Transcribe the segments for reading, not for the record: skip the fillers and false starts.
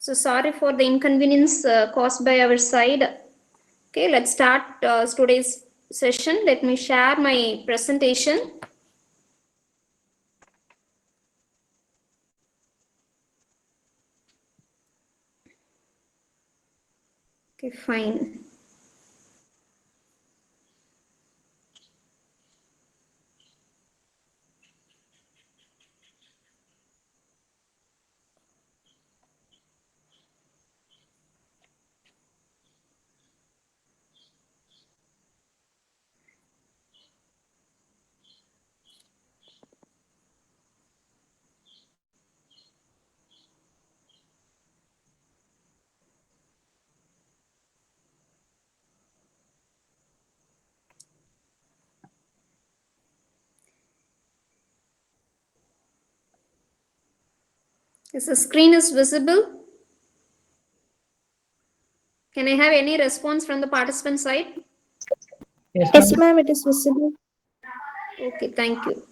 So sorry for the inconvenience caused by our side. Okay, let's start today's session. Let me share my presentation. Okay, fine. Is the screen is visible? Can I have any response from the participant side? Yes, ma'am, it is visible. Okay, thank you.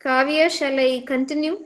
Kavya, shall I continue?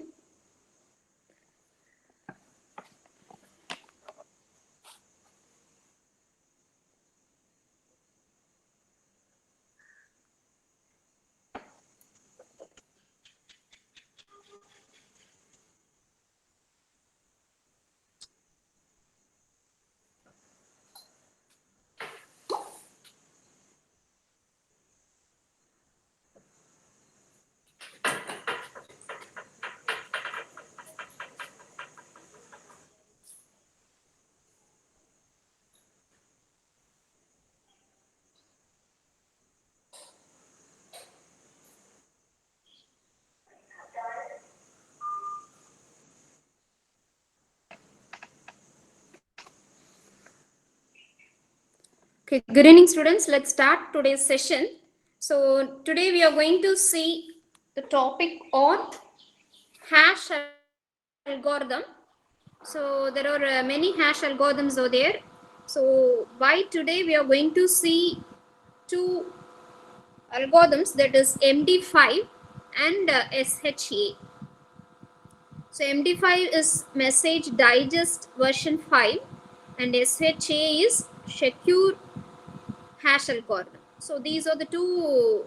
Okay, good evening students. Let's start today's session. So today we are going to see the topic on hash algorithm. So there are many hash algorithms over there. So why today we are going to see two algorithms, that is MD5 and SHA. So MD5 is message digest version 5 and SHA is secure hash algorithm. So these are the two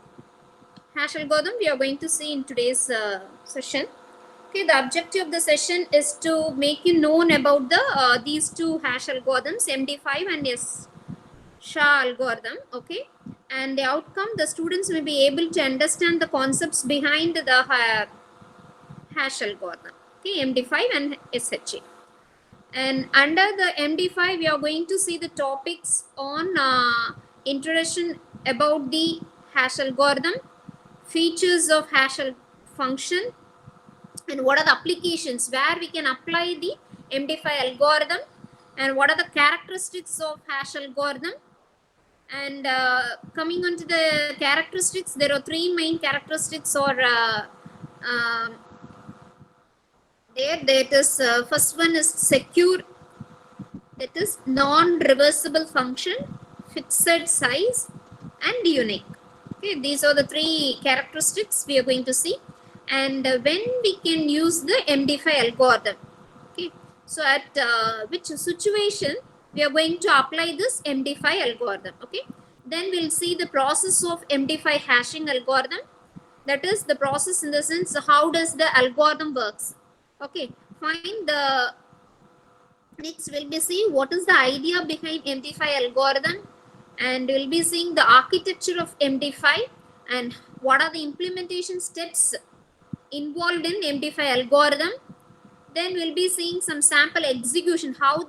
hash algorithm we are going to see in today's session. Okay, the objective of the session is to make you known about the these two hash algorithms, MD5 and SHA algorithm. Okay, and the outcome, the students will be able to understand the concepts behind the hash algorithm. Okay, MD5 and SHA. And under the MD5, we are going to see the topics on introduction about the hash algorithm, features of hash function, and what are the applications where we can apply the MD5 algorithm, and what are the characteristics of hash algorithm. And coming on to the characteristics, there are three main characteristics or that is first one is secure, that is non-reversible function, fixed size, and unique. Okay, these are the three characteristics we are going to see, and when we can use the MD5 algorithm. Okay, so at which situation we are going to apply this MD5 algorithm. Okay, then we'll see the process of MD5 hashing algorithm, that is the process in the sense how does the algorithm works. Okay, fine. The next we'll be seeing what is the idea behind MD5 algorithm, and we'll be seeing the architecture of MD5 and what are the implementation steps involved in MD5 algorithm. Then we'll be seeing some sample execution, how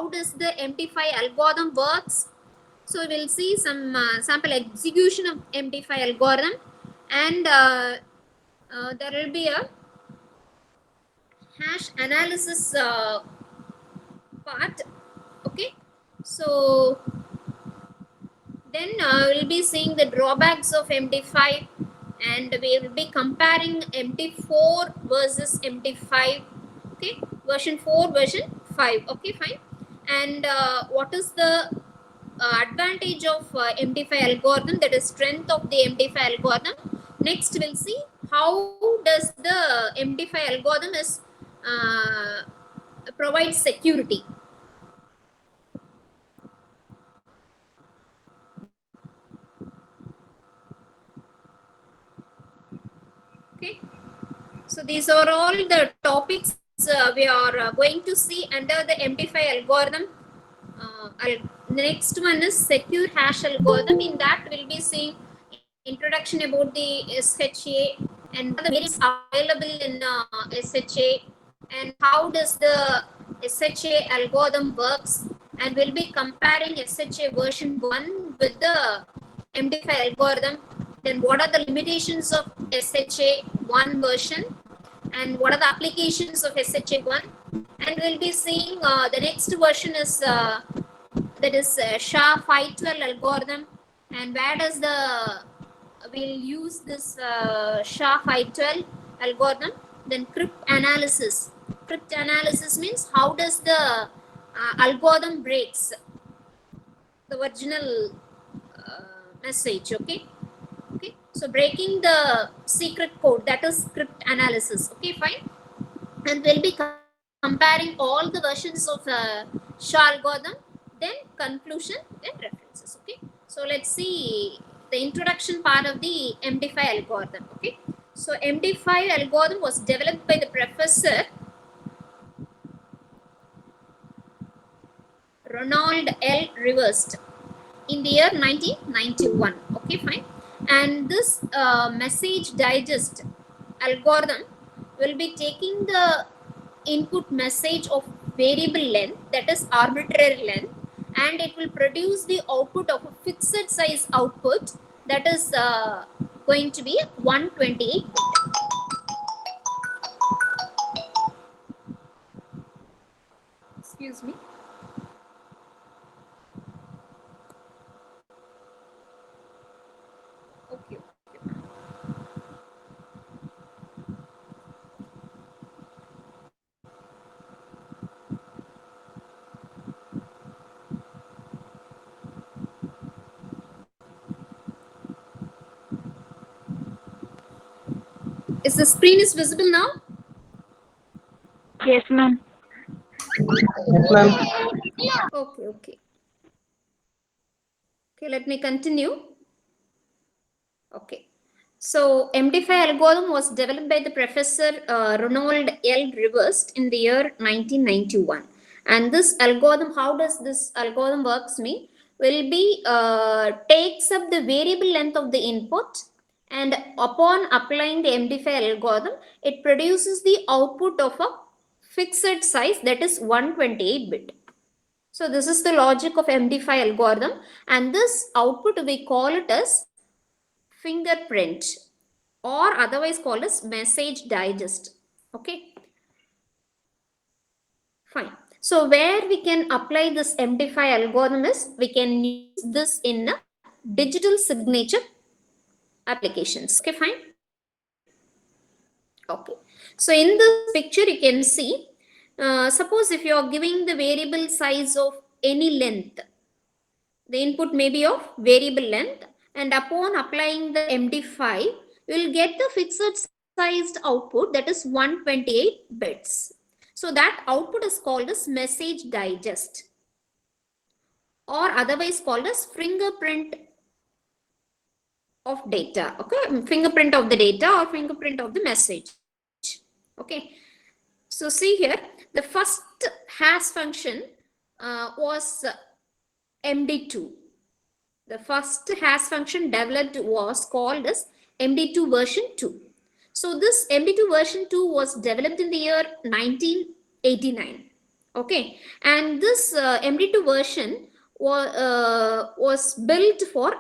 does the MD5 algorithm works. So we'll see some sample execution of MD5 algorithm, and there will be a hash analysis part. Okay, so then we'll be seeing the drawbacks of MD5, and we will be comparing MD4 versus MD5. Okay, version 4, version 5. Okay, fine. And what is the advantage of MD5 algorithm, that is strength of the MD5 algorithm. Next we'll see how does the MD5 algorithm is provides security. Okay, so these are all the topics we are going to see under the MD5 algorithm. The next one is secure hash algorithm. In that, we'll be seeing introduction about the SHA and what are the variants available in SHA and how does the SHA algorithm works, and we'll be comparing SHA version 1 with the MD5 algorithm. Then what are the limitations of SHA 1 version and what are the applications of SHA 1, and we'll be seeing the next version is that is SHA-512 algorithm, and where does the we'll use this SHA-512 algorithm. Then crypt analysis. Crypt analysis means how does the algorithm breaks the original message. Okay, so breaking the secret code, that is crypt analysis. Okay, fine, and we'll be comparing all the versions of SHA algorithm, then conclusion, then references. Okay, so let's see the introduction part of the MD5 algorithm. Okay, so MD5 algorithm was developed by the professor Ronald L. Rivers in the year 1991. Okay, fine, and this message digest algorithm will be taking the input message of variable length, that is arbitrary length, and it will produce the output of a fixed size output, that is going to be 128 bit. Excuse me. Okay. Is the screen is visible now? Yes, ma'am. Yes, ma'am. Okay, let me continue. Okay, so MD5 algorithm was developed by the professor Ronald L. Rivers in the year 1991, and this algorithm, how does this algorithm works me, will be takes up the variable length of the input, and upon applying the MD5 algorithm, it produces the output of a fixed size, that is 128 bit. So this is the logic of MD5 algorithm, and this output we call it as fingerprint, or otherwise called as message digest. Okay, fine. So where we can apply this MD5 algorithm is, we can use this in a digital signature applications. Okay, fine. Okay, so in this picture you can see, suppose if you are giving the variable size of any length, the input may be of variable length, and upon applying the MD5, you will get the fixed sized output, that is 128 bits. So that output is called as message digest, or otherwise called as fingerprint of data. Okay, fingerprint of the data or fingerprint of the message. Okay, so see here, the first hash function was MD2. The first hash function developed was called as MD2 version 2. So this MD2 version 2 was developed in the year 1989. Okay, and this MD2 version was built for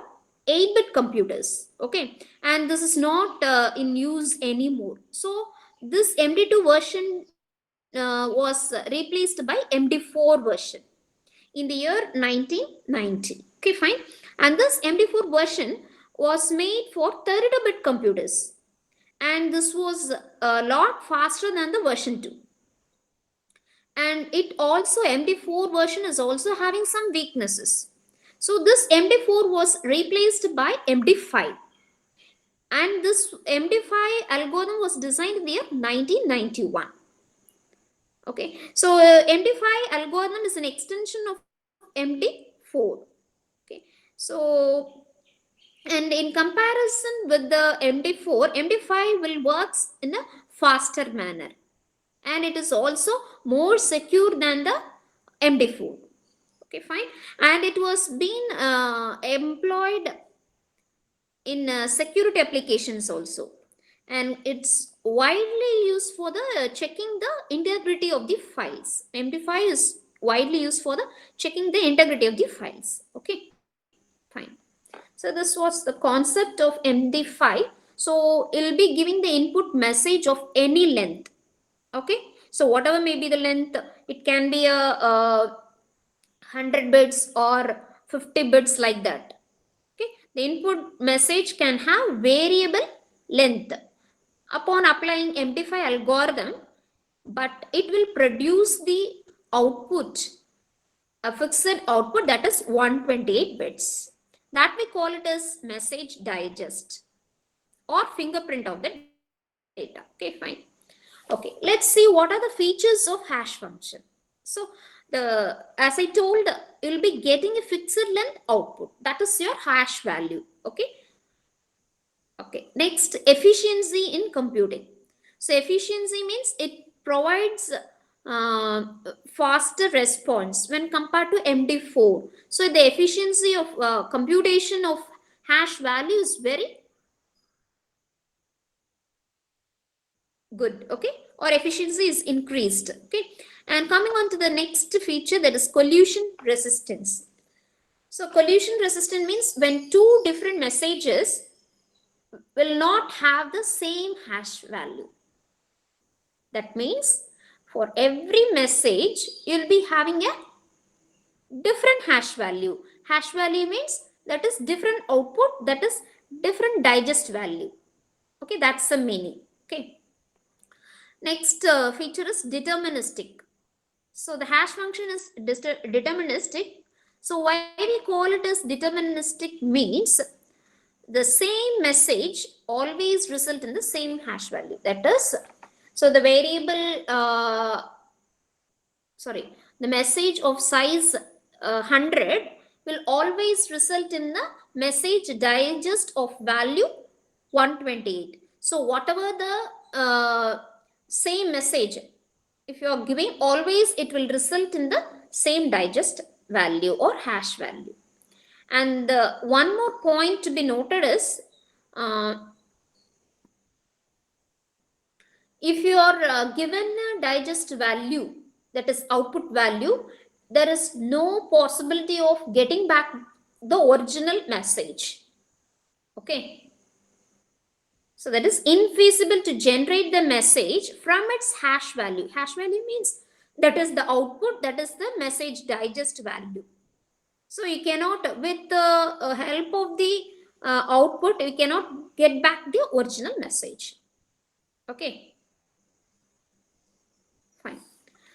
8-bit computers. Okay, and this is not in use anymore. So this MD2 version was replaced by MD4 version in the year 1990. Okay, fine. And this MD4 version was made for 32-bit computers, and this was a lot faster than the version 2. And it also, MD4 version is also having some weaknesses. So this MD4 was replaced by MD5, and this MD5 algorithm was designed in the year 1991. Okay, so MD5 algorithm is an extension of MD4. Okay, so and in comparison with the MD4, MD5 will works in a faster manner, and it is also more secure than the MD4. Okay, fine. And it was being employed in security applications also, and it's widely used for the checking the integrity of the files. MD5 is widely used for the checking the integrity of the files. Okay, fine. So this was the concept of MD5. So it'll be giving the input message of any length. Okay, so whatever may be the length, it can be a 100 bits or 50 bits, like that. Okay, the input message can have variable length. Upon applying MD5 algorithm, but it will produce the output, a fixed output, that is 128 bits. That we call it as message digest or fingerprint of the data. Okay, fine. Okay, let's see what are the features of hash function. So as I told, you'll be getting a fixed length output, that is your hash value. Okay. Okay, next, efficiency in computing. So efficiency means it provides uh, faster response when compared to MD4. So the efficiency of computation of hash value is very good. Okay, or efficiency is increased. Okay, and coming on to the next feature, that is collision resistance. So collision resistant means when two different messages will not have the same hash value. That means for every message, you'll be having a different hash value. Hash value means that is different output, that is different digest value. Okay, that's the meaning. Okay. Next feature is deterministic. So the hash function is deterministic. So why we call it as deterministic means the same message always result in the same hash value. That is, so the variable the message of size 100 will always result in the message digest of value 128. So whatever the same message, if you are giving, always it will result in the same digest value or hash value. And one more point to be noted is, if you are given a digest value, that is output value, there is no possibility of getting back the original message. Okay, so that is infeasible to generate the message from its hash value. Hash value means that is the output, that is the message digest value. So you cannot, with the help of the output, you cannot get back the original message. Okay, fine.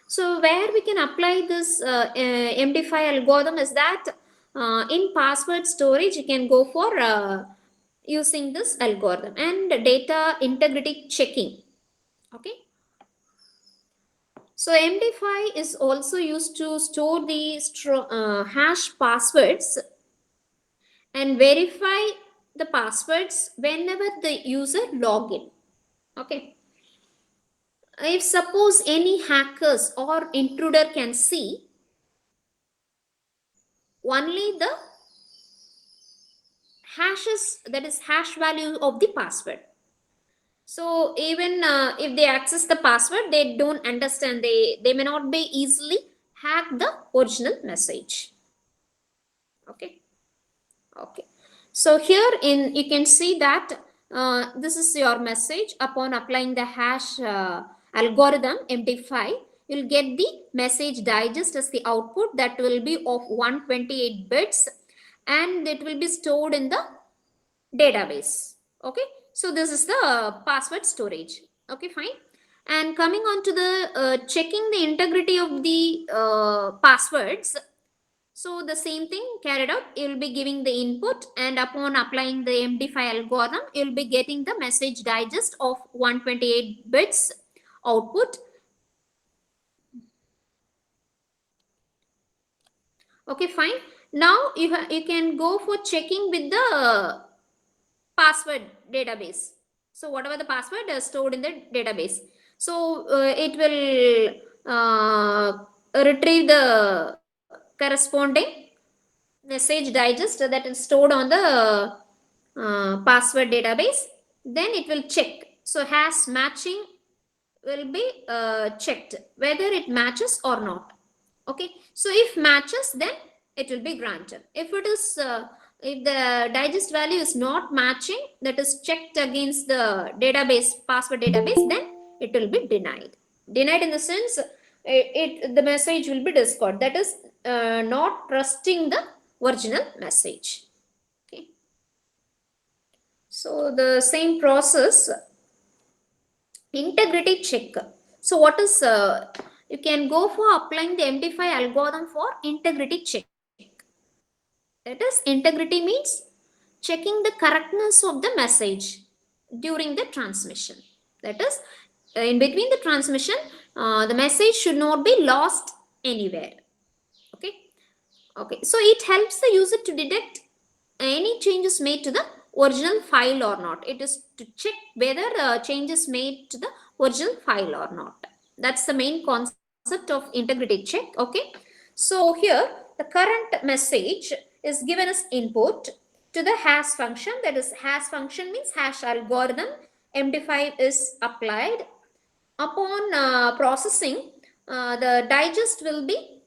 So where we can apply this MD5 algorithm is that in password storage, you can go for using this algorithm, and data integrity checking. Okay. So MD5 is also used to store the hash passwords and verify the passwords whenever the user login. Okay. If suppose any hackers or intruder can see only the hashes, that is hash value of the password. So even if they access the password, they don't understand, they may not be easily hack the original message. Okay. Okay, so here in you can see that this is your message. Upon applying the hash algorithm MD5, you'll get the message digest as the output, that will be of 128 bits, and it will be stored in the database. Okay, so this is the password storage. Okay, fine. And coming on to the checking the integrity of the passwords, so the same thing carried out. You'll be giving the input, and upon applying the MD5 algorithm, you'll be getting the message digest of 128 bits output. Okay, fine. Now you can go for checking with the password database. So whatever the password is stored in the database. So it will retrieve the corresponding message digest that is stored on the password database. Then it will check. So hash matching will be checked whether it matches or not. Okay, so if matches, then it will be granted. If it is if the digest value is not matching, that is checked against the database password database, then it will be denied. Denied in the sense the message will be discarded, that is not trusting the original message. Okay, so the same process, integrity check. So what is you can go for applying the MD5 algorithm for integrity check. That is, integrity means checking the correctness of the message during the transmission. That is, in between the transmission, the message should not be lost anywhere. Okay. Okay. So it helps the user to detect any changes made to the original file or not. It is to check whether changes made to the original file or not. That's the main concept of integrity check. Okay. So here the current message is given as input to the hash function. That is, hash function means hash algorithm. MD5 is applied. Upon processing, the digest will be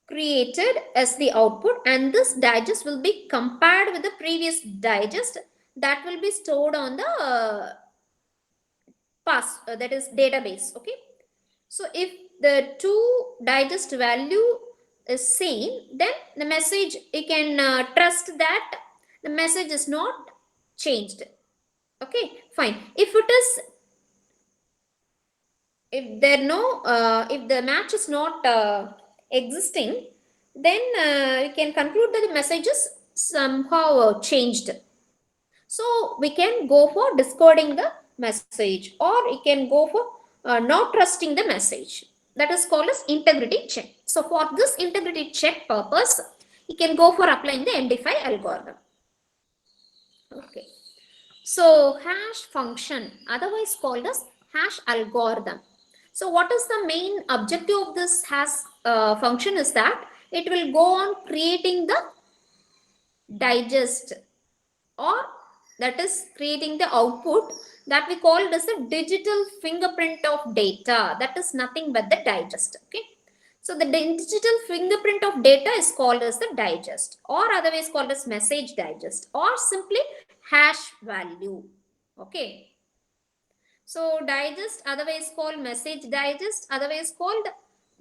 created as the output, and this digest will be compared with the previous digest that will be stored on the that is database. Okay, so if the two digest value is same, then the message, you can trust that the message is not changed. Okay, fine. If it is, if there no if the match is not existing, then we can conclude that the message is somehow changed. So we can go for discarding the message, or we can go for not trusting the message. That is called as integrity check. So for this integrity check purpose, you can go for applying the MD5 algorithm. Okay. So hash function, otherwise called as hash algorithm. So what is the main objective of this hash function is that it will go on creating the digest, or that is creating the output that we call it as a digital fingerprint of data. That is nothing but the digest. Okay. So the digital fingerprint of data is called as the digest, or otherwise called as message digest, or simply hash value. Okay. So digest, otherwise called message digest, otherwise called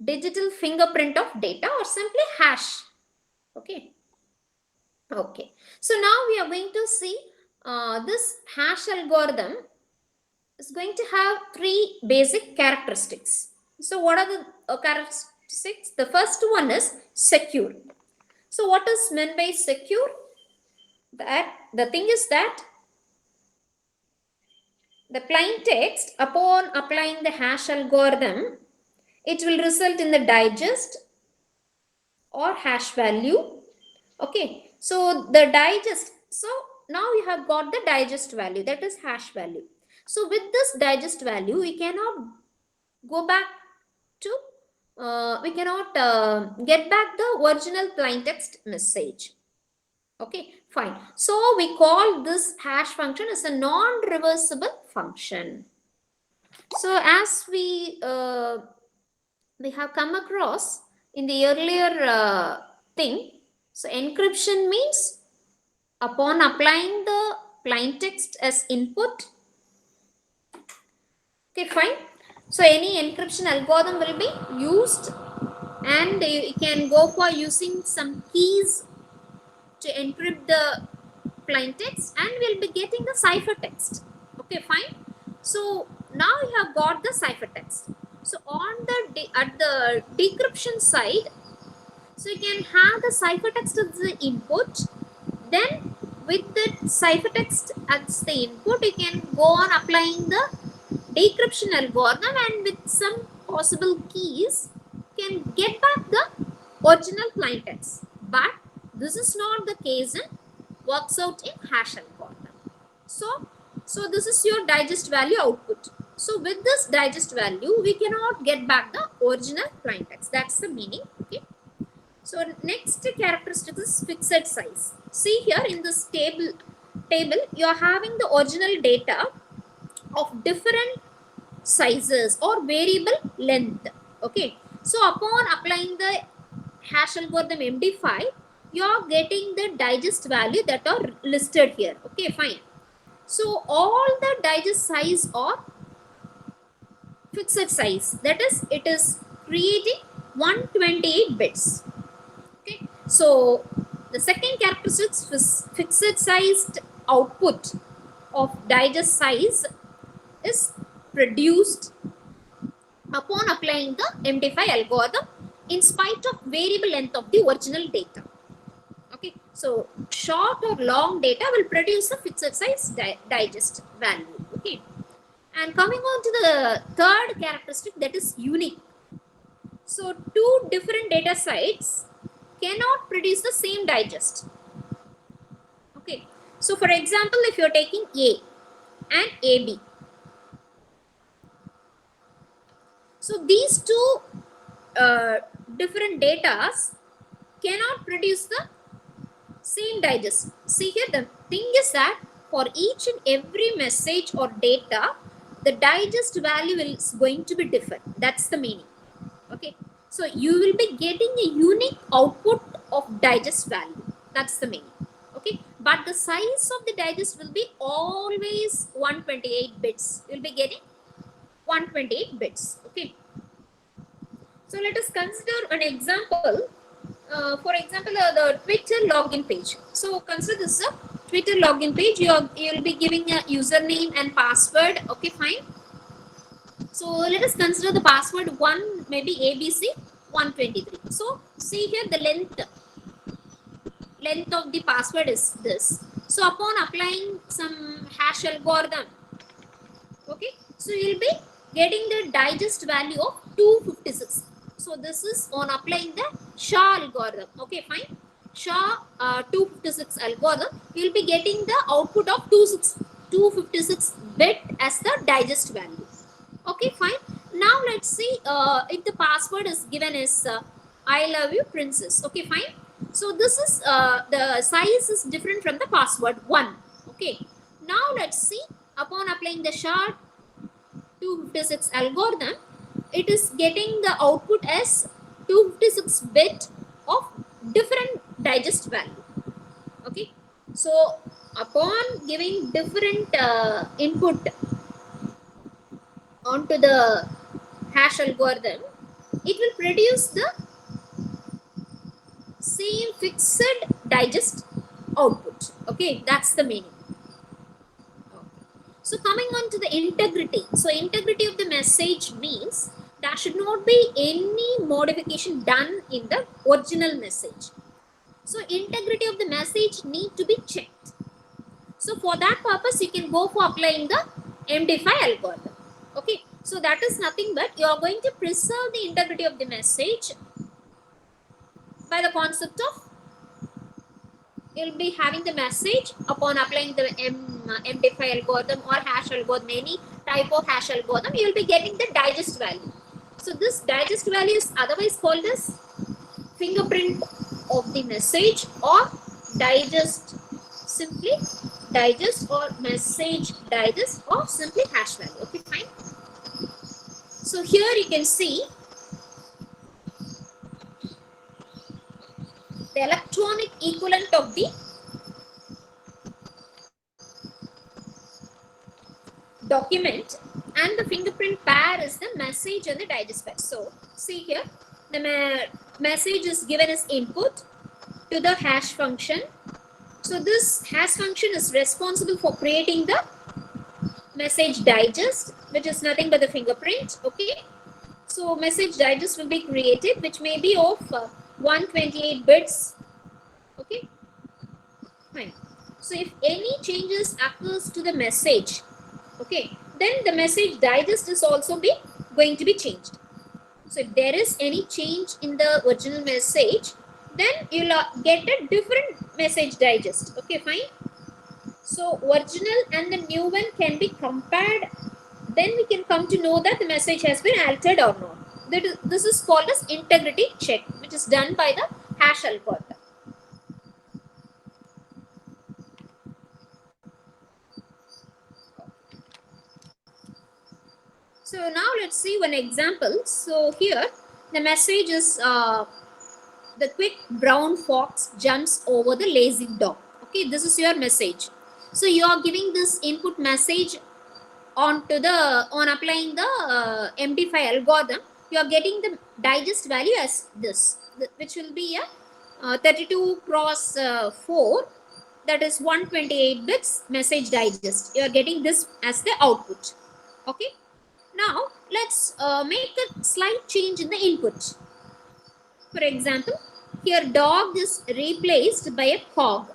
digital fingerprint of data, or simply hash. Okay. Okay. So now we are going to see this hash algorithm is going to have three basic characteristics. So what are the characteristics? The first one is secure. So what is meant by secure? That the thing is that the plain text, upon applying the hash algorithm, it will result in the digest or hash value. Okay, so the digest, so now you have got the digest value, that is hash value. So with this digest value, we cannot go back to we cannot get back the original plain text message. Okay, fine. So we call this hash function as a non-reversible function. So as we have come across in the earlier thing, so encryption means upon applying the plain text as input. Okay, fine. So any encryption algorithm will be used, and you can go for using some keys to encrypt the plain text, and we'll be getting the ciphertext. Okay, fine. So now you have got the ciphertext. So on the at the decryption side, so you can have the ciphertext as the input. Then with the ciphertext as the input, you can go on applying the decryption algorithm, and with some possible keys, can get back the original plain text. But this is not the case in works out in hash algorithm. So this is your digest value output. So with this digest value, we cannot get back the original plain text. That's the meaning. Okay. So next characteristic is fixed size. See here in this table you are having the original data of different sizes or variable length. Okay. So upon applying the hash algorithm MD5, you are getting the digest value that are listed here. Okay, fine. So all the digest size are fixed size. That is, it is creating 128 bits. Okay. So the second characteristic is fixed sized output of digest size is produced upon applying the MD5 algorithm in spite of variable length of the original data. Okay, so short or long data will produce a fixed size digest value. Okay, and coming on to the third characteristic, that is unique. So two different data sets cannot produce the same digest. Okay, so for example, if you are taking A and AB, so these two different datas cannot produce the same digest. See here, the thing is that for each and every message or data, the digest value is going to be different. That's the meaning. Okay, so you will be getting a unique output of digest value. That's the meaning. Okay, but the size of the digest will be always 128 bits. You'll be getting 128 bits. Okay, so let us consider an example. For example, the Twitter login page. So consider this a Twitter login page. You'll be giving a username and password. Okay, fine. So let us consider the password 1, maybe ABC 123. So see here the length of the password is this. So upon applying some hash algorithm, okay, so you'll be getting the digest value of 256. So this is on applying the SHA algorithm. Okay, fine. SHA 256 algorithm, you'll be getting the output of 256 bit as the digest value. Okay, fine. Now let's see if the password is given as I love you princess. Okay, fine. So this is the size is different from the password 1. Okay. Now let's see, upon applying the SHA 256 algorithm, it is getting the output as 256 bit of different digest value. Okay, so upon giving different input onto the hash algorithm, it will produce the same fixed digest output. Okay, that's the meaning. So coming on to the integrity. So integrity of the message means there should not be any modification done in the original message. So integrity of the message need to be checked. So for that purpose, you can go for applying the MD5 algorithm. Okay, so that is nothing but you are going to preserve the integrity of the message by the concept of you'll be having the message upon applying the MD5 algorithm or hash algorithm, any type of hash algorithm, you'll be getting the digest value. So this digest value is otherwise called as fingerprint of the message or digest, simply digest or message digest or simply hash value. Okay, fine. So here you can see the electronic equivalent of the document, and the fingerprint pair is the message and the digest pair. So see here, the message is given as input to the hash function. So this hash function is responsible for creating the message digest, which is nothing but the fingerprint. Okay, so message digest will be created, which may be of 128 bits. Okay, fine. So if any changes occurs to the message, okay, then the message digest is also going to be changed. So if there is any change in the original message, then you'll get a different message digest. Okay, fine. So original and the new one can be compared. Then we can come to know that the message has been altered or not. This is called as integrity check, which is done by the hash algorithm. So now let's see one example. So here the message is the quick brown fox jumps over the lazy dog. Okay, this is your message. So you are giving this input message on applying the MD5 algorithm. You are getting the digest value as this, which will be a 32 cross 4, that is 128 bits message digest. You are getting this as the output. Okay. Now let's make a slight change in the input. For example, here dog is replaced by a hog.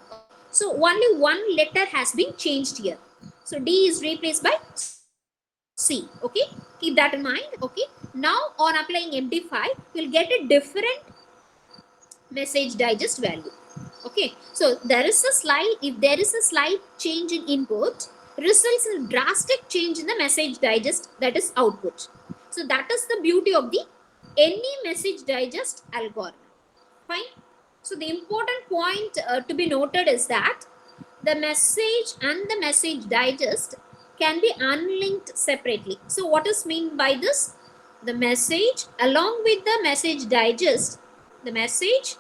So only one letter has been changed here. So D is replaced by C. Okay, keep that in mind. Okay, now on applying MD5, you'll get a different message digest value. Okay, so there is a slight, if there is a slight change in input, results in drastic change in the message digest, that is output. So that is the beauty of the any message digest algorithm. Fine. So the important point to be noted is that the message and the message digest can be unlinked separately. So what is mean by this? The message along with the message digest, the message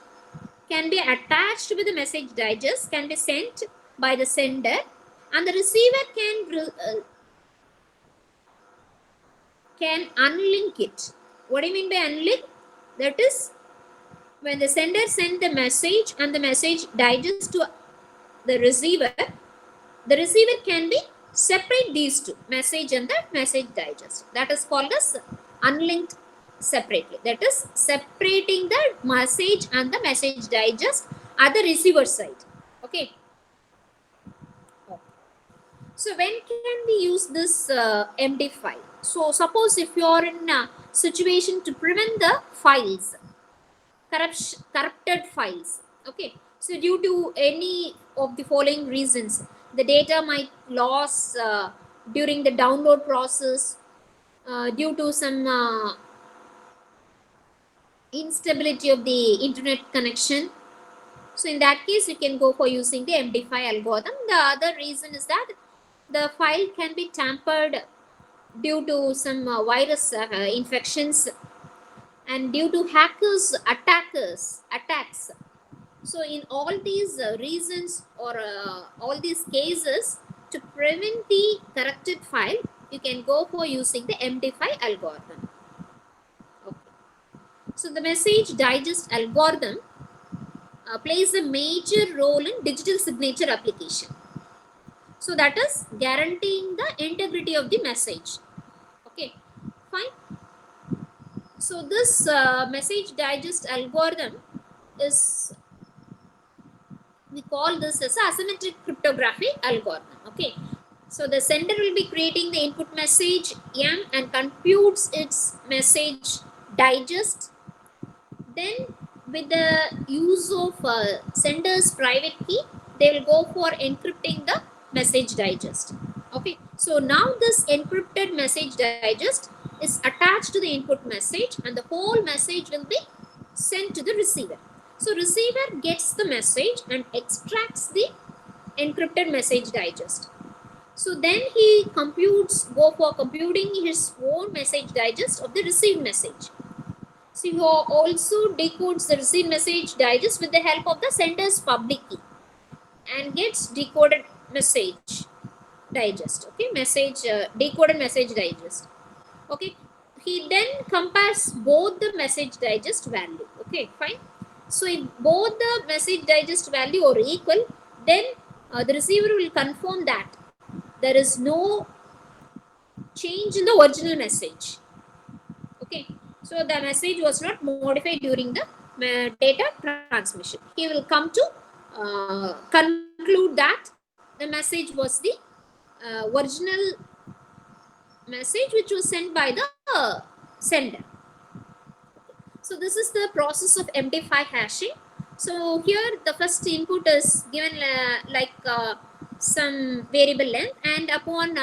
can be attached with the message digest, can be sent by the sender, and the receiver can unlink it. What do you mean by unlink? That is, when the sender sends the message and the message digest to the receiver can be separate these two, message and the message digest. That is called as unlinked separately. That is separating the message and the message digest at the receiver side. Okay. So when can we use this MD5? So suppose if you are in a situation to prevent the files, corrupted files. Okay. So due to any of the following reasons, the data might lose during the download process, due to some instability of the internet connection. So in that case, you can go for using the MD5 algorithm. The other reason is that the file can be tampered due to some virus infections and due to hackers attacks. So in all these reasons or all these cases, to prevent the corrupted file, you can go for using the MD5 algorithm. Okay. So the message digest algorithm plays a major role in digital signature application. So that is guaranteeing the integrity of the message. Okay, fine. So this message digest algorithm is, we call this as asymmetric cryptography algorithm. Okay, so the sender will be creating the input message M and computes its message digest. Then with the use of sender's private key, they will go for encrypting the message digest. Okay, so now this encrypted message digest is attached to the input message and the whole message will be sent to the receiver. So receiver gets the message and extracts the encrypted message digest. So then he go for computing his own message digest of the received message. So he also decodes the received message digest with the help of the sender's public key and gets decoded message digest. Okay, decoded message digest. Okay, he then compares both the message digest value. Okay, fine. So if both the message digest value are equal, then the receiver will confirm that there is no change in the original message. Okay, so the message was not modified during the data transmission. He will come to conclude that the message was the original message which was sent by the sender. So this is the process of MD5 hashing. So here the first input is given some variable length, and upon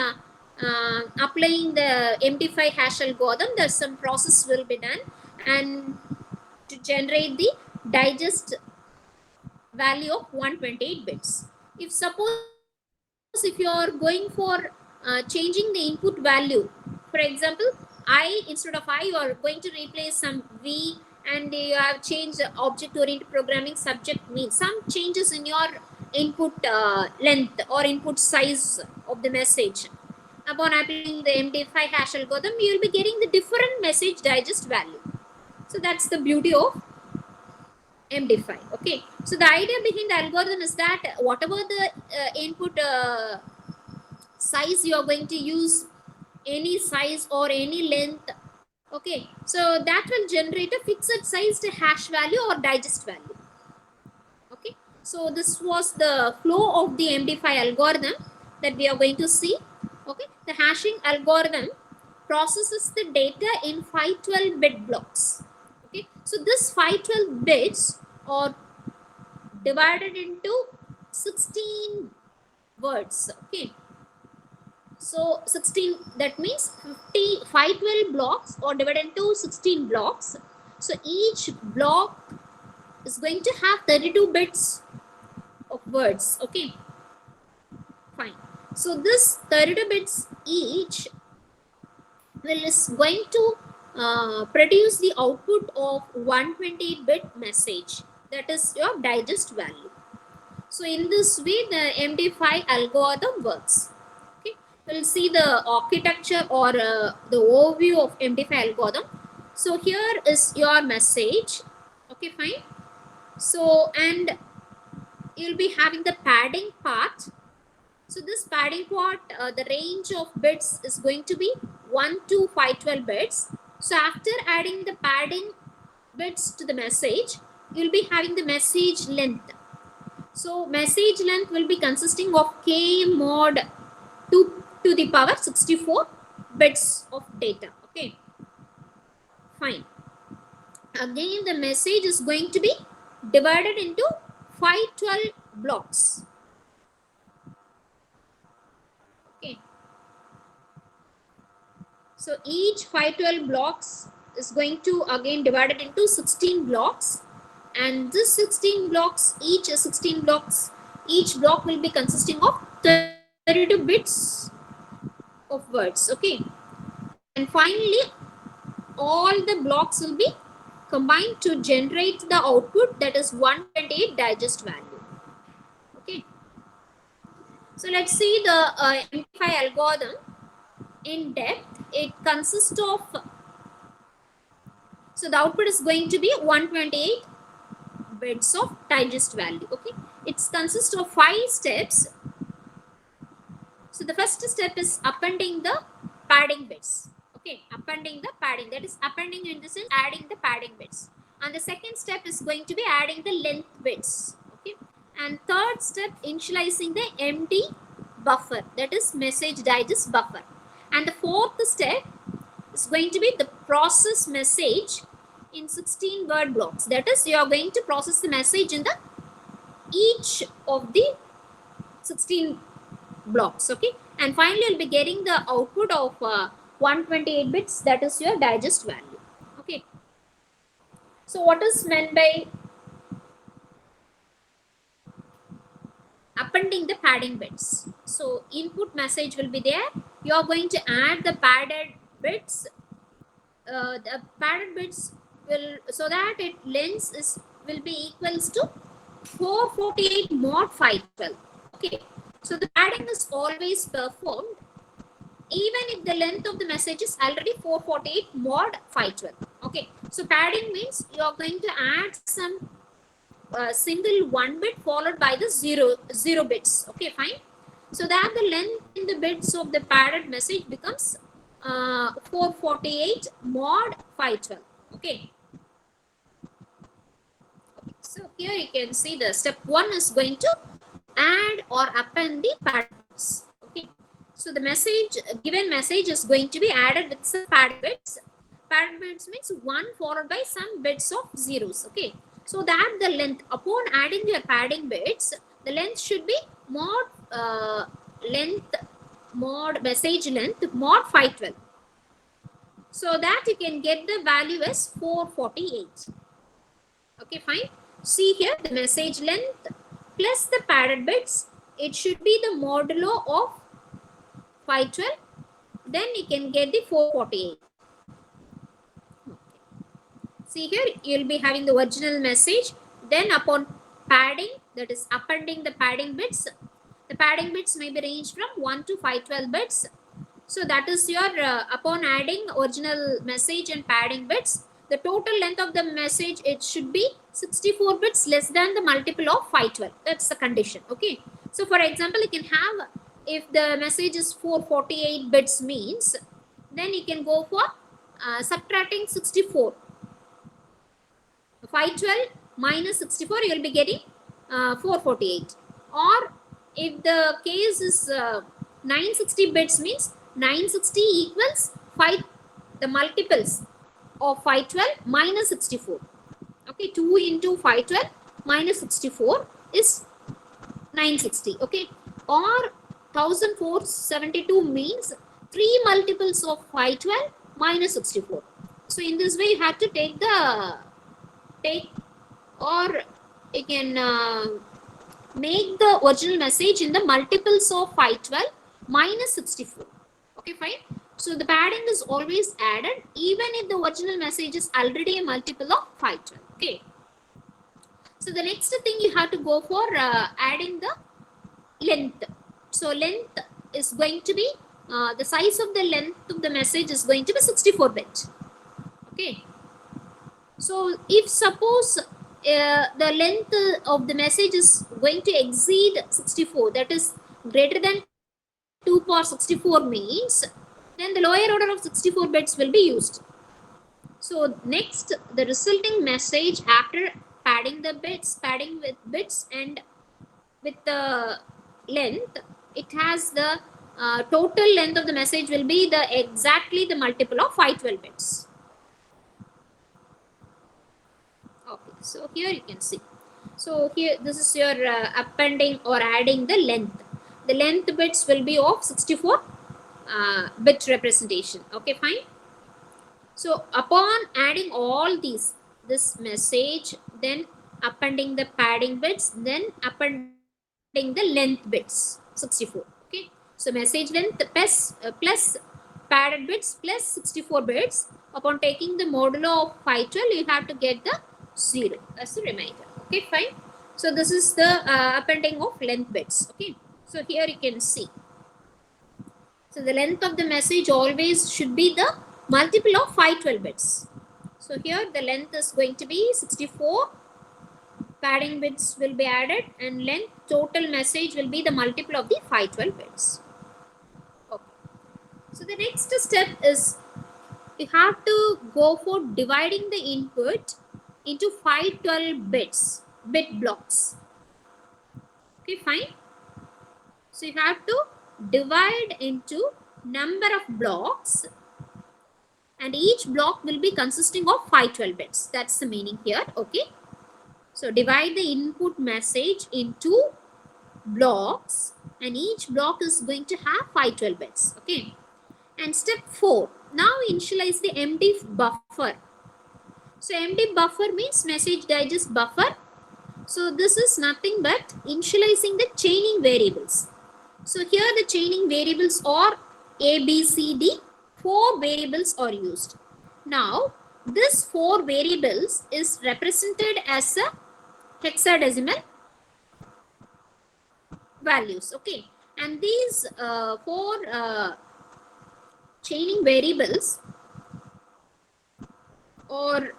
applying the MD5 hash algorithm, there's some process will be done and to generate the digest value of 128 bits. If suppose if you are going for changing the input value, for example, I instead of I, you are going to replace some V, and you have changed object oriented programming subject means some changes in your input length or input size of the message. Upon applying the MD5 hash algorithm, you will be getting the different message digest value. So that's the beauty of MD5. Okay, so the idea behind the algorithm is that whatever the input size you are going to use, any size or any length, okay, so that will generate a fixed sized hash value or digest value. Okay, so this was the flow of the MD5 algorithm that we are going to see. Okay, the hashing algorithm processes the data in 512-bit blocks. Okay, so this 512 bits are divided into 16 words. Okay, so 16, that means 512 blocks or divided into 16 blocks. So each block is going to have 32 bits of words. Okay, fine. So this 32 bits each is going to produce the output of 128-bit message, that is your digest value. So in this way the MD5 algorithm works. Okay, we'll see the architecture or the overview of MD5 algorithm. So here is your message. Okay, fine. So and you'll be having the padding part. So this padding part, the range of bits is going to be 1 to 512 bits. So after adding the padding bits to the message, you'll be having the message length. So message length will be consisting of k mod 2 to the power 64 bits of data. Okay, fine. Again, the message is going to be divided into 512 blocks. Okay, so each 512 blocks is going to again divided into 16 blocks, and this 16 blocks, each block will be consisting of 32 bits of words. Okay, and finally all the blocks will be combined to generate the output, that is 128 digest value. Okay, so let's see the MD5 algorithm in depth. It consists of, so the output is going to be 128 bits of digest value. Okay, it consists of 5 steps. So the first step is appending the padding bits. Okay, appending the padding, that is appending in the sense adding the padding bits. And the second step is going to be adding the length bits. Okay, and third step, initializing the MD buffer, that is message digest buffer. And the fourth step is going to be the process message in 16 word blocks, that is you are going to process the message in the each of the 16 blocks. Okay, and finally you'll be getting the output of 128 bits, that is your digest value. Okay, so what is meant by appending the padding bits? So input message will be there, you are going to add the padded bits. The padded bits will, so that it length is will be equals to 448 mod 512. Okay, so the padding is always performed even if the length of the message is already 448 mod 512. Okay, so padding means you are going to add some single 1 bit followed by the 0 bits. Okay, fine. So that the length in the bits of the padded message becomes 448 mod 512. Okay. So here you can see the step 1 is going to add or append the padded bits. Okay. So the message, given message is going to be added with some padded bits. padded bits means 1 followed by some bits of zeros. Okay, so that the length upon adding your padding bits, the length should be mod length mod message length mod 512, so that you can get the value as 448. Okay, fine. See here, the message length plus the padded bits, it should be the modulo of 512, then you can get the 448. See here, you'll be having the original message, then upon padding, that is appending the padding bits, the padding bits may be ranged from 1 to 512 bits. So that is your upon adding original message and padding bits, the total length of the message, it should be 64 bits less than the multiple of 512. That's the condition. Okay, so for example, you can have, if the message is 448 bits means, then you can go for subtracting 64. 512 minus 64, you will be getting 448. Or if the case is 960 bits means 960 equals 5, the multiples of 512 minus 64. Okay, 2 into 512 minus 64 is 960. Okay, or 1472 means 3 multiples of 512 minus 64. So in this way, you have to take or you can make the original message in the multiples of 512 minus 64. Okay, fine. So the padding is always added even if the original message is already a multiple of 512. Okay. So the next thing you have to go for adding the length. So length is going to be, the size of the length of the message is going to be 64 bit. Okay. So if suppose the length of the message is going to exceed 64, that is greater than 2 power 64 means, then the lower order of 64 bits will be used. So next, the resulting message after padding the bits, padding with bits and with the length, it has the total length of the message will be the exactly the multiple of 512 bits. Okay, so here you can see. So here, this is your appending or adding the length. The length bits will be of 64 bit representation. Okay, fine. So upon adding all these, this message, then appending the padding bits, then appending the length bits, 64. Okay, so message length plus padded bits plus 64 bits. Upon taking the modulo of 512, you have to get the 0 as the remainder. Okay, fine. So this is the appending of length bits. Okay, so here you can see. So the length of the message always should be the multiple of 512 bits. So here the length is going to be 64, padding bits will be added, and length total message will be the multiple of the 512 bits. Okay. So the next step is you have to go for dividing the input into 512 bits, bit blocks. Okay, fine. So you have to divide into number of blocks, and each block will be consisting of 512 bits. That's the meaning here. Okay, so divide the input message into blocks, and each block is going to have 512 bits. Okay, and step 4, now initialize the empty buffer. So empty buffer means message digest buffer. So this is nothing but initializing the chaining variables. So here the chaining variables are A, B, C, D. 4 variables are used. Now this 4 variables is represented as a hexadecimal values. Okay, and these 4 chaining variables or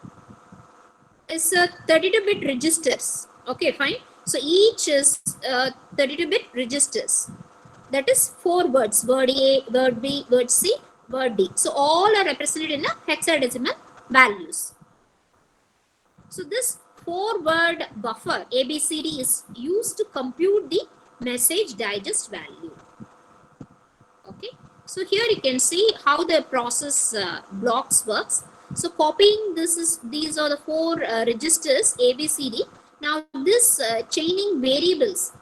is 32-bit registers. Okay, fine. So each is 32-bit registers. That is 4 words: word A, word B, word C, word D. So all are represented in a hexadecimal values. So this 4-word buffer ABCD is used to compute the message digest value. Okay. So here you can see how the process blocks works. So copying these are the four registers A, B, C, D. Now this chaining variables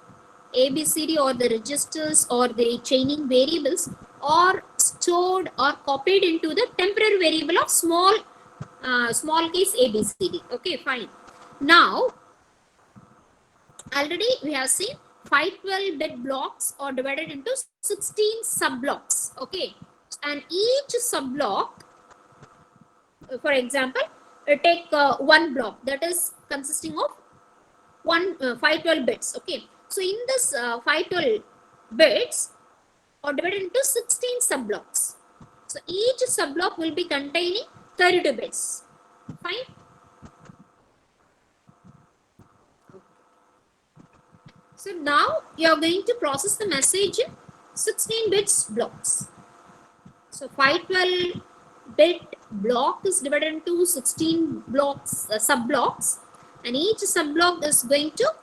A, B, C, D or the registers or the chaining variables are stored or copied into the temporary variable of small case A, B, C, D. Okay, fine. Now already we have seen 512-bit blocks are divided into 16 sub blocks. Okay, and each sub block, for example, take one block that is consisting of 512 bits. Okay, so in this 512 bits are divided into 16 sub blocks. So each sub block will be containing 32 bits. Fine. So now you are going to process the message in 16 bits blocks. So 512-bit block is divided into 16 blocks, sub blocks, and each sub block is going to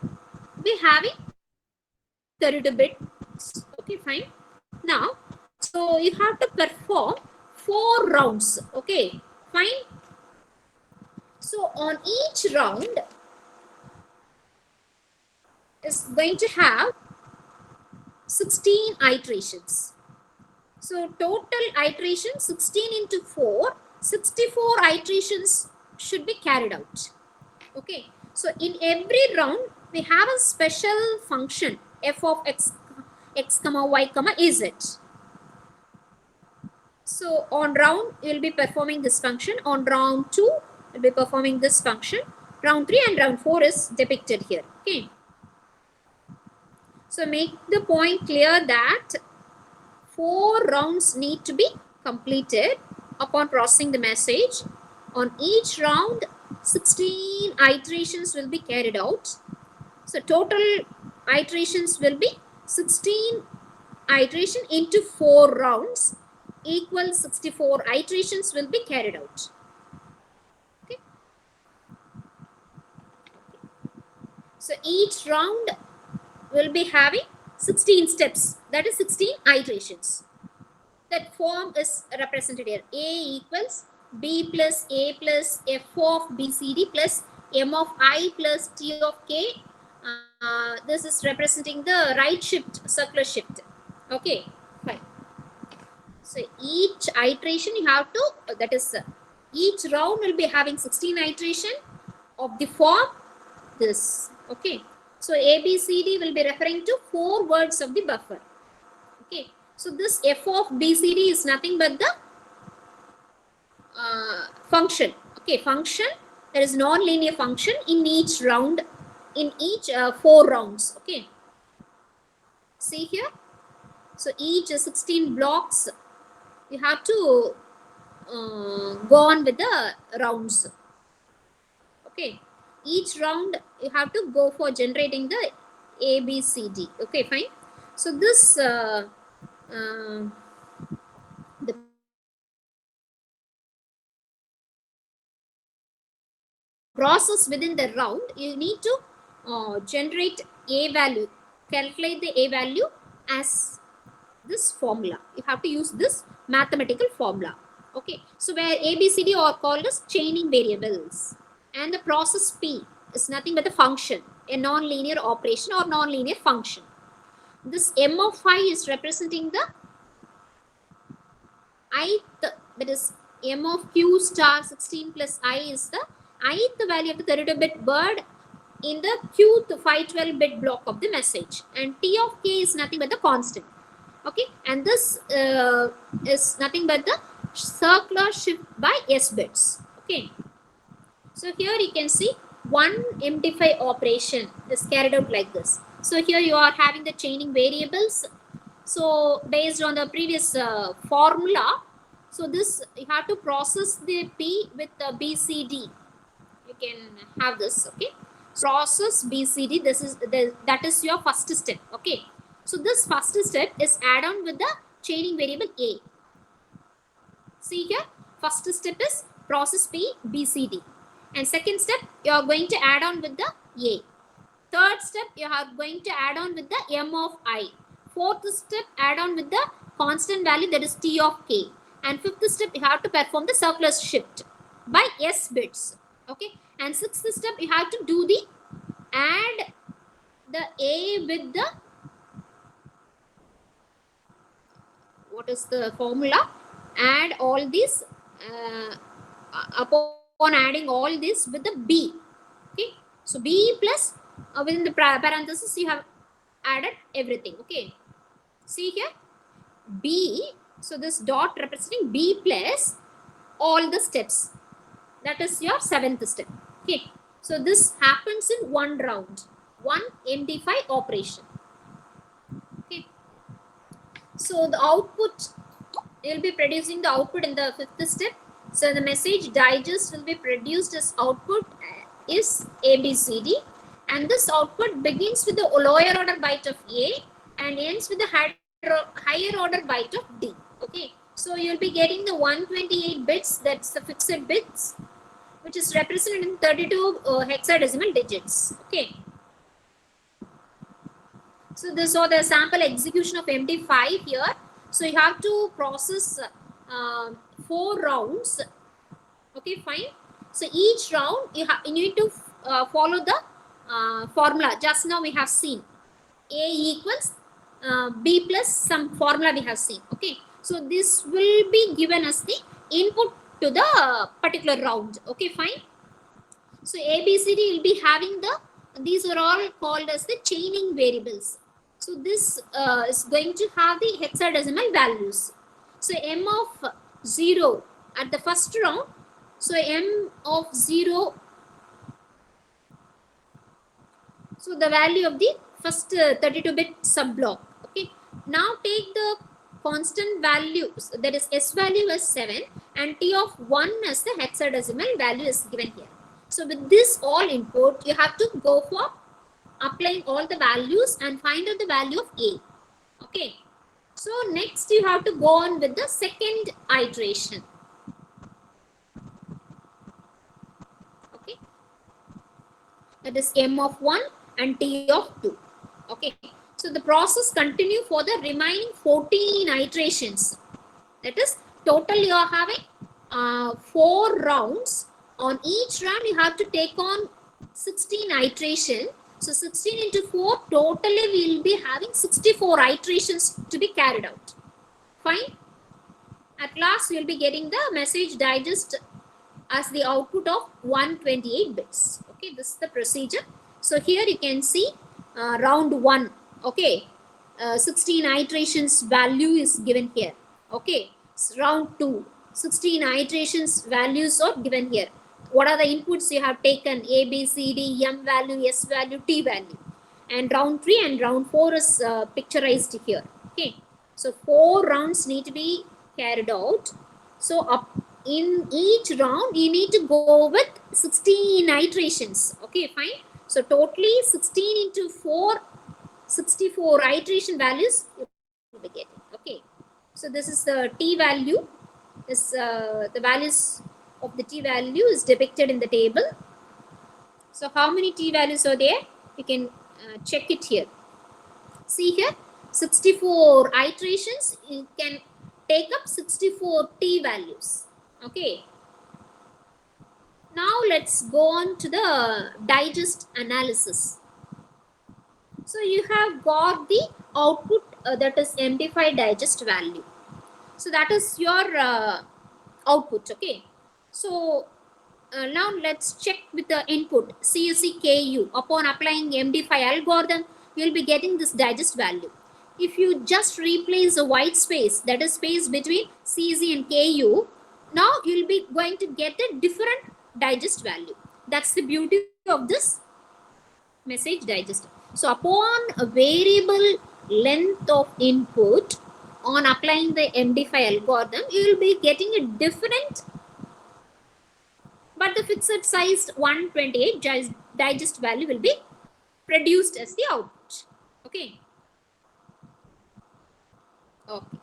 be having 32 bits. Okay, fine. Now, so you have to perform 4 rounds. Okay, fine. So on each round is going to have 16 iterations. So total iteration 16 into 4, 64 iterations should be carried out. Okay, so in every round we have a special function f of x comma y comma z. So on round you will be performing this function. On round 2 you will be performing this function. Round 3 and round 4 is depicted here. Okay. So make the point clear that 4 rounds need to be completed upon processing the message. On each round 16 iterations will be carried out. So total iterations will be 16 iteration into 4 rounds equals 64 iterations will be carried out. Okay. So each round will be having 16 steps, that is 16 iterations. That form is represented here. A equals B plus A plus F of BCD plus M of I plus T of K. This is representing the right shift, circular shift. Okay, fine. So each iteration you have to, that is each round will be having 16 iteration of the form this. Okay. So ABCD will be referring to 4 words of the buffer. Okay. So this f of BCD is nothing but the function. Okay, function. There is non-linear function in each round, in each 4 rounds. Okay. See here. So each 16 blocks, you have to go on with the rounds. Okay. Each round you have to go for generating the ABCD. Okay, fine. So this the process within the round, you need to generate A value, calculate the A value as this formula. You have to use this mathematical formula. Okay, so where ABCD are called as chaining variables. And the process P is nothing but a function, a non-linear operation or non-linear function. This M of I is representing the ith, that is M of Q star 16 plus I is the ith value of the 32-bit word in the Qth 512-bit block of the message. And T of K is nothing but the constant. Okay, and this is nothing but the circular shift by S bits. Okay. So here you can see one MD5 operation is carried out like this. So here you are having the chaining variables. So based on the previous formula, so this you have to process the P with the BCD. You can have this. Okay, process BCD. That is your first step. Okay, so this first step is add on with the chaining variable A. See here, first step is process P BCD. And second step, you are going to add on with the A. Third step, you are going to add on with the M of I. Fourth step, add on with the constant value, that is T of K. And fifth step, you have to perform the circular shift. by S bits. Okay, and sixth step, you have to do the add the A with the, what is the formula? Add all these upon adding all this with the B. Okay, so B plus within the parenthesis you have added everything. Okay, see here B, so this dot representing B plus all the steps, that is your seventh step. Okay, so this happens in one round, one MD5 operation. Okay, so the output, you'll be producing the output in the fifth step. So the message digest will be produced as output is ABCD, and this output begins with the lower order byte of A and ends with the higher order byte of D. Okay, so you'll be getting the 128 bits, that's the fixed bits, which is represented in 32 hexadecimal digits. Okay, so this is the sample execution of MD5 here. So you have to process 4 rounds. Okay, fine. So each round you need to follow the formula. Just now we have seen A equals B plus some formula we have seen. Okay, so this will be given as the input to the particular round. Okay, fine. So ABCD will be having the, these are all called as the chaining variables. So this is going to have the hexadecimal values. So M of 0 at the first round. So M of 0. So the value of the first 32-bit subblock. Okay. Now take the constant values, that is S value as 7 and T of 1 as the hexadecimal value is given here. So with this all input, you have to go for applying all the values and find out the value of A. Okay. So next you have to go on with the second iteration. Okay. That is M of 1 and T of 2. Okay. So the process continue for the remaining 14 iterations. That is total you are having 4 rounds. On each round you have to take on 16 iteration. So 16 into 4, totally we will be having 64 iterations to be carried out. Fine. At last you will be getting the message digest as the output of 128 bits. Okay, this is the procedure. So here you can see round 1. Okay, 16 iterations value is given here. Okay, so round 2, 16 iterations values are given here. What are the inputs you have taken? A, B, C, D, M value, S value, T value. And round 3 and round 4 is picturized here. Okay, so 4 rounds need to be carried out. So up in each round you need to go with 16 iterations. Okay, fine. So totally 16 into 4, 64 iteration values you will be getting. Okay, so this is the T value. This the values of the T value is depicted in the table. So how many T values are there? You can check it here. See here, 64 iterations, you can take up 64 T values. Okay. Now let's go on to the digest analysis. So you have got the output that is MD5 digest value. So that is your output. Okay. So now let's check with the input CSEKU. Upon applying MD5 algorithm, you will be getting this digest value. If you just replace the white space, that is space between CZ and KU, now you will be going to get a different digest value. That's the beauty of this message digest. So upon a variable length of input, on applying the MD5 algorithm, you will be getting a different but the fixed sized 128 digest value will be produced as the output. Okay. Okay.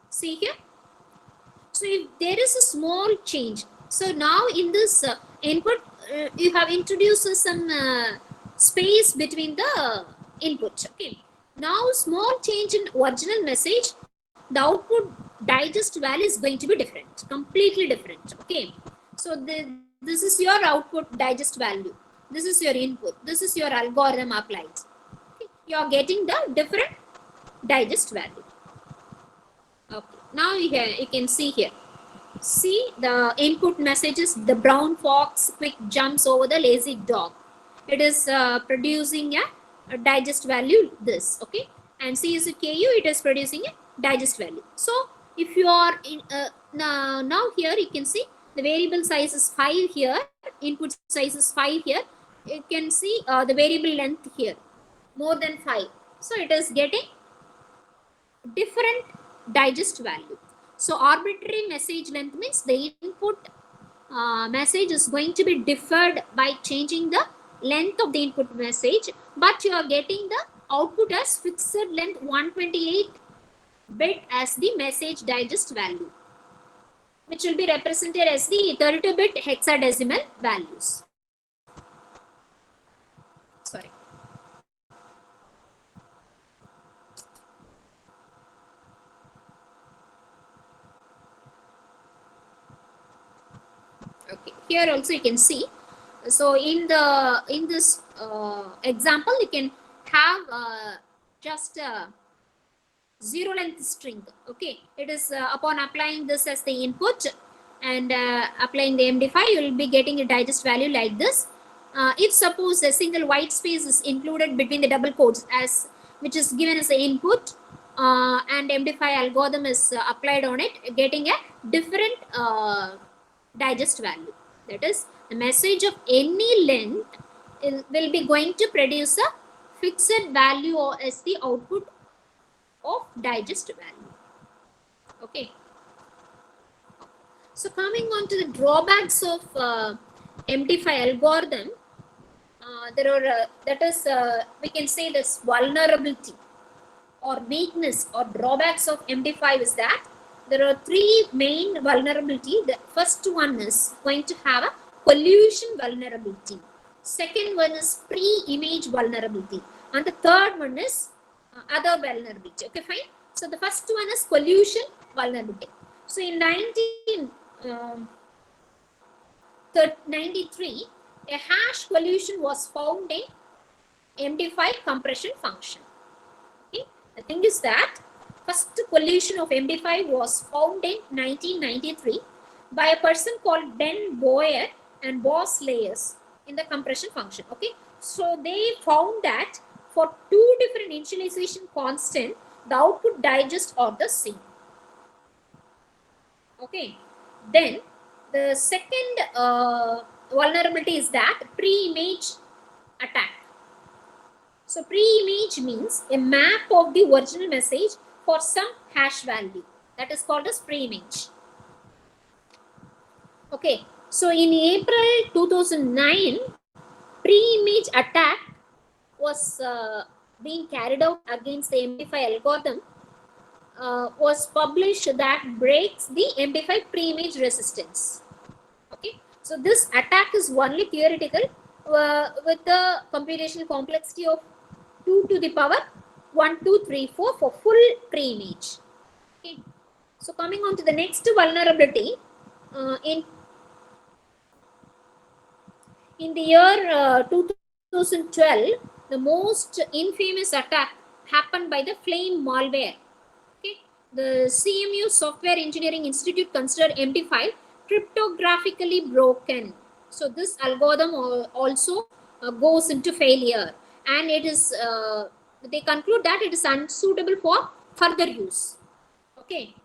See here. So if there is a small change, so now in this input, you have introduced some space between the input. Okay. Now small change in original message, the output digest value is going to be different, completely different. Okay. So this is your output digest value. This is your input. This is your algorithm applied. Okay. You are getting the different digest value. Okay. Now you can see here. See the input messages. The brown fox quick jumps over the lazy dog. It is producing a digest value this. Okay. And CSKU, it is producing a digest value. So if you are in now here you can see the variable size is 5 here, input size is 5 here. You can see the variable length here more than 5. So it is getting different digest value. So arbitrary message length means the input message is going to be differed by changing the length of the input message, but you are getting the output as fixed length 128 bit as the message digest value, which will be represented as the 32-bit hexadecimal values. Sorry. Okay, here also you can see. So in this example, you can have just a zero length string. Okay, it is upon applying this as the input and applying the MD5, you will be getting a digest value like this. If suppose a single white space is included between the double quotes as which is given as the input and MD5 algorithm is applied on it, getting a different digest value. That is, the message of any length will be going to produce a fixed value as the output of digest value. Okay. So coming on to the drawbacks of MD5 algorithm, there are that is we can say this vulnerability or weakness or drawbacks of MD5 is that there are three main vulnerability. The first one is going to have a collusion vulnerability. Second one is pre-image vulnerability, and the third one is other vulnerability. Okay, fine. So the first one is collusion vulnerability. So in 1993, a hash collusion was found in MD5 compression function. Okay. The thing is that first collusion of MD5 was found in 1993 by a person called Ben Boyer and Boss Layers in the compression function. Okay, so they found that for two different initialization constant, the output digest are the same. Okay, then the second vulnerability is that pre-image attack. So pre-image means a map of the original message for some hash value. That is called as pre-image. Okay, so in April 2009, pre-image attack was being carried out against the MD5 algorithm was published that breaks the MD5 pre-image resistance. Okay, so this attack is only theoretical with the computational complexity of 2 to the power 1, 2, 3, 4 for full pre-image. Okay, so coming on to the next vulnerability, in the year 2012, the most infamous attack happened by the Flame malware. Okay, the CMU Software Engineering Institute considered MD5 cryptographically broken. So this algorithm also goes into failure, and it is they conclude that it is unsuitable for further use. Okay.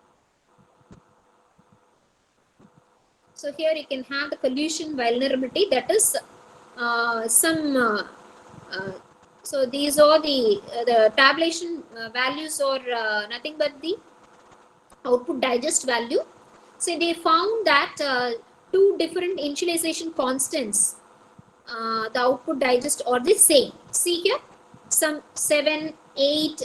So here you can have the collusion vulnerability, that is so these are the tabulation values or nothing but the output digest value. So they found that two different initialization constants, the output digest are the same. See here, some 7, 8,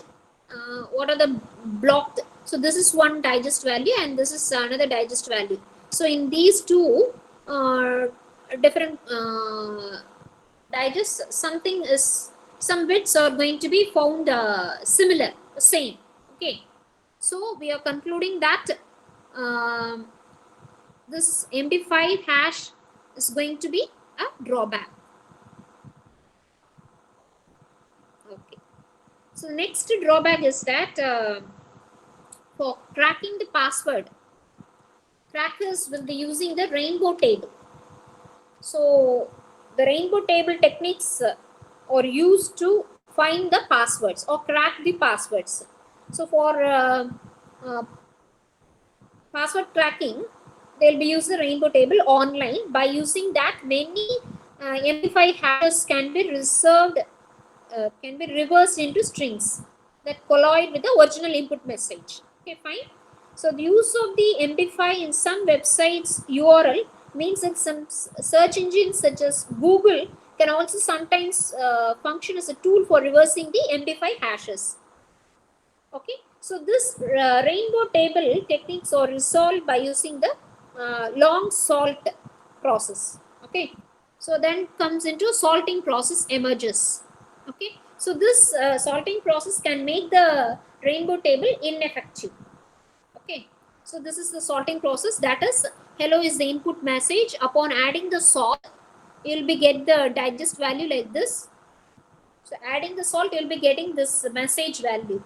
what are the blocked? So this is one digest value and this is another digest value. So in these two different digests, something is, some bits are going to be found similar, same. Okay, so we are concluding that this MD5 hash is going to be a drawback. Okay. So next drawback is that for cracking the password, crackers will be using the rainbow table. So the rainbow table techniques are used to find the passwords or crack the passwords. So for password cracking, they'll be using the rainbow table online. By using that, many MD5 hashes can be reversed into strings that collide with the original input message. Okay, fine. So the use of the MD5 in some websites URL means that some search engines such as Google can also sometimes function as a tool for reversing the MD5 hashes. Okay, so this rainbow table techniques are resolved by using the long salt process. Okay, so then comes into salting process emerges. Okay, so this salting process can make the rainbow table ineffective. Okay, so this is the salting process, that is hello is the input message. Upon adding the salt, you'll be get the digest value like this. So adding the salt, you'll be getting this message value.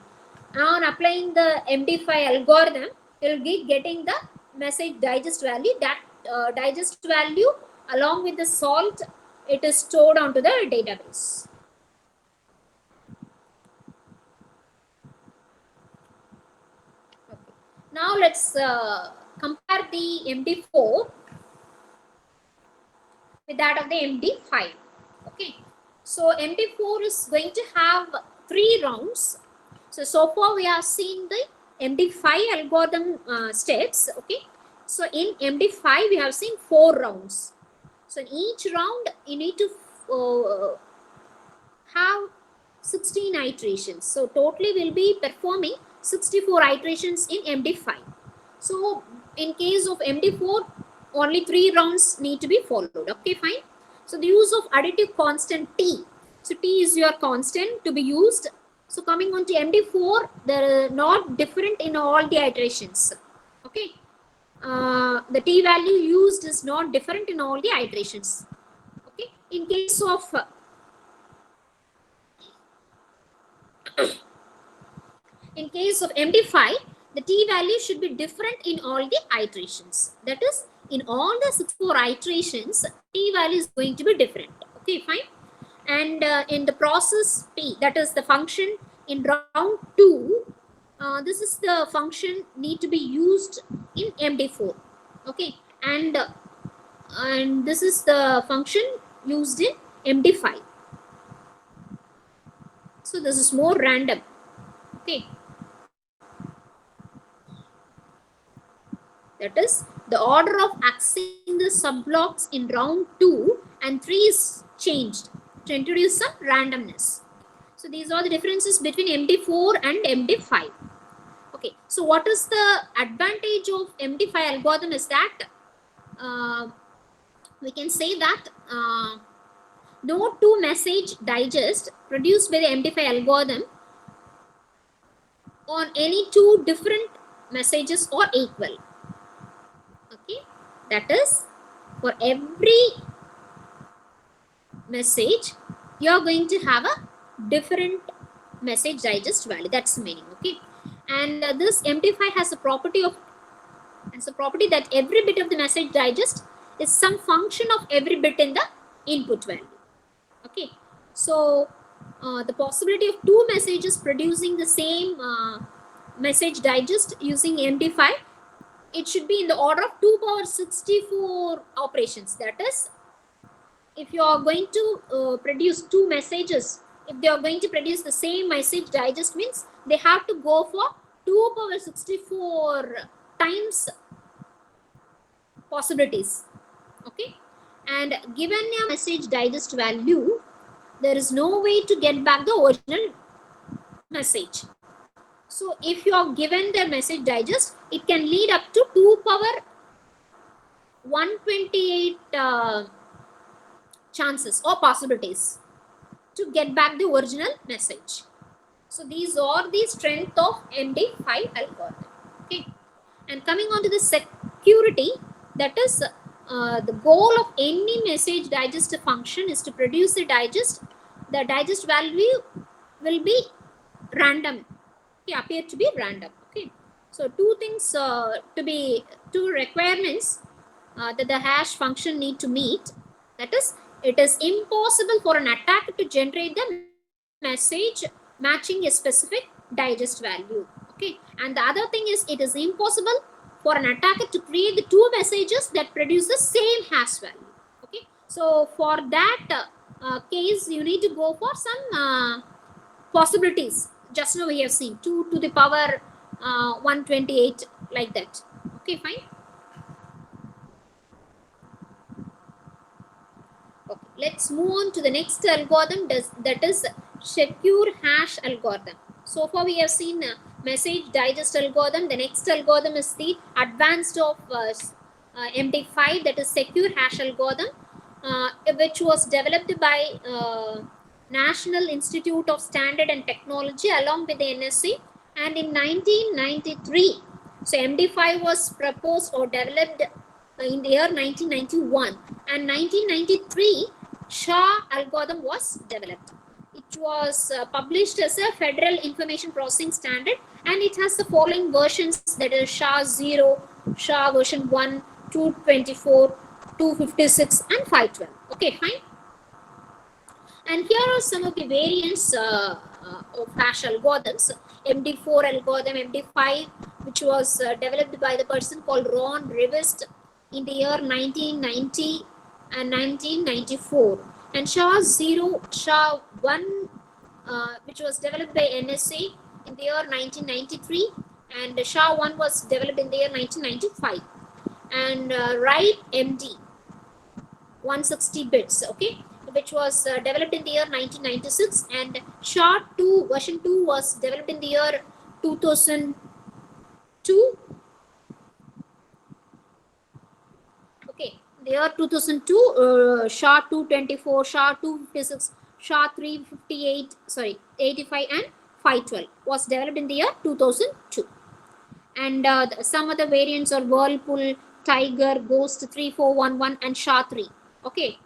On applying the MD5 algorithm, you'll be getting the message digest value. That digest value along with the salt, it is stored onto the database. Okay. Now let's compare the MD4 with that of the MD5. Okay, so MD4 is going to have 3 rounds. So far we have seen the MD5 algorithm steps. Okay, so in MD5 we have seen 4 rounds. So in each round you need to have 16 iterations. So totally we'll be performing 64 iterations in MD5. So in case of MD4, only 3 rounds need to be followed. Okay, fine. So the use of additive constant T. So T is your constant to be used. So coming on to MD4, they're not different in all the iterations. Okay. The T value used is not different in all the iterations. Okay. In case of MD5, the T value should be different in all the iterations. That is, in all the 64 iterations, T value is going to be different. Okay, fine. And in the process P, that is the function in round 2, this is the function need to be used in MD4. Okay, and this is the function used in MD5. So this is more random. Okay. That is, the order of accessing the subblocks in round 2 and 3 is changed to introduce some randomness. So these are the differences between MD4 and MD5. Okay, so what is the advantage of MD5 algorithm is that we can say that no 2 message digest produced by the MD5 algorithm on any 2 different messages are equal. Okay, that is, for every message you are going to have a different message digest value. That's the meaning. Okay, and this MD5 has a property that every bit of the message digest is some function of every bit in the input value. Okay, so the possibility of 2 messages producing the same message digest using MD5, it should be in the order of 2 power 64 operations. That is, if you are going to produce 2 messages, if they are going to produce the same message digest, means they have to go for 2 power 64 times possibilities. Okay, and given a message digest value, there is no way to get back the original message. So if you are given the message digest, it can lead up to 2 power 128 chances or possibilities to get back the original message. So these are the strength of MD5 algorithm. Okay, and coming on to the security, That is, the goal of any message digest function is to produce a digest. The digest value will be random. Okay, appear to be random. Okay, so two requirements that the hash function need to meet. That is, it is impossible for an attacker to generate the message matching a specific digest value. Okay, and the other thing is, it is impossible for an attacker to create the two messages that produce the same hash value. Okay, so for that case, you need to go for some possibilities. Just now we have seen 2 to the power 128, like that. Okay, fine. Okay, let's move on to the next algorithm, that is secure hash algorithm. So far we have seen message digest algorithm. The next algorithm is the advanced of MD5, that is secure hash algorithm, which was developed by National Institute of Standard and Technology along with the NSC, and in 1993. So MD5 was proposed or developed in the year 1991, and 1993 SHA algorithm was developed. It was published as a Federal Information Processing Standard, and it has the following versions, that is SHA 0, SHA version 1, 224, 256 and 512. Okay, fine. And here are some of the variants of hash algorithms. MD4 algorithm, MD5, which was developed by the person called Ron Rivest in the year 1990 and 1994. And SHA-0, SHA-1, which was developed by NSA in the year 1993, and SHA-1 was developed in the year 1995. And RIPE MD, 160 bits, okay, which was developed in the year 1996, and SHA-2 version 2 was developed in the year 2002. Okay, the year 2002, SHA-224, SHA-256, SHA-358, sorry, 85 and 512 was developed in the year 2002. And some other variants are Whirlpool, Tiger, Ghost 3411 and SHA-3. Okay.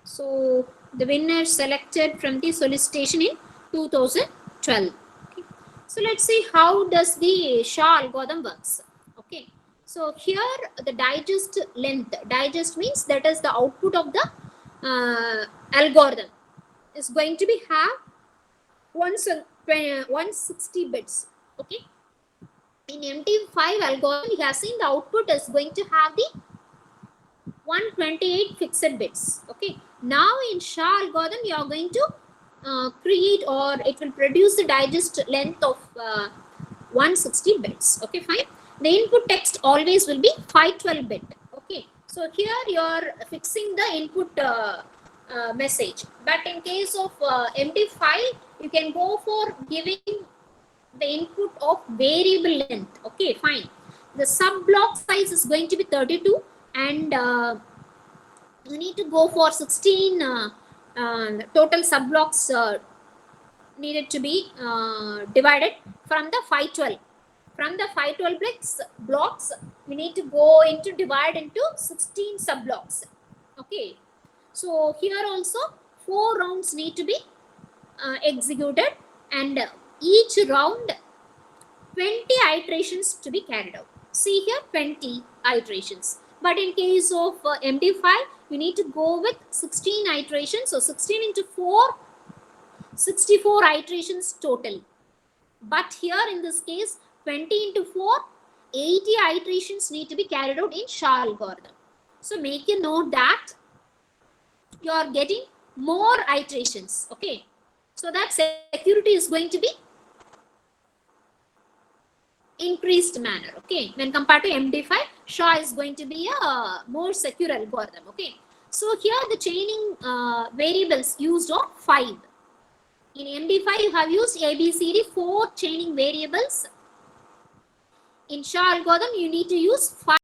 So the winner selected from the solicitation in 2012. Okay. So let's see how does the SHA algorithm works. Okay. So here the digest length, digest means that is the output of the algorithm, is going to be have 160 bits. Okay. In MD5 algorithm, we have seen the output is going to have the 128 fixed bits. Okay. Now in SHA algorithm, you are going to create, or it will produce the digest length of 160 bits. Okay, fine. The input text always will be 512 bit. Okay. So here you are fixing the input message. But in case of MD5, you can go for giving the input of variable length. Okay, fine. The sub block size is going to be 32, and you need to go for 16 total sub blocks needed to be divided from the 512. From the 512 blocks, we need to go into divide into 16 sub blocks. Okay. So here also 4 rounds need to be executed, and each round 20 iterations to be carried out. See here, 20 iterations. But in case of MD5, you need to go with 16 iterations. So 16 into 4, 64 iterations total. But here in this case, 20 into 4, 80 iterations need to be carried out in SHA algorithm. So make a note that you are getting more iterations. Okay. So that security is going to be increased manner. Okay. When compared to MD5, SHA is going to be a more secure algorithm. Okay. So here the chaining variables used are 5. In MD5, you have used ABCD 4 chaining variables. In SHA algorithm, you need to use 5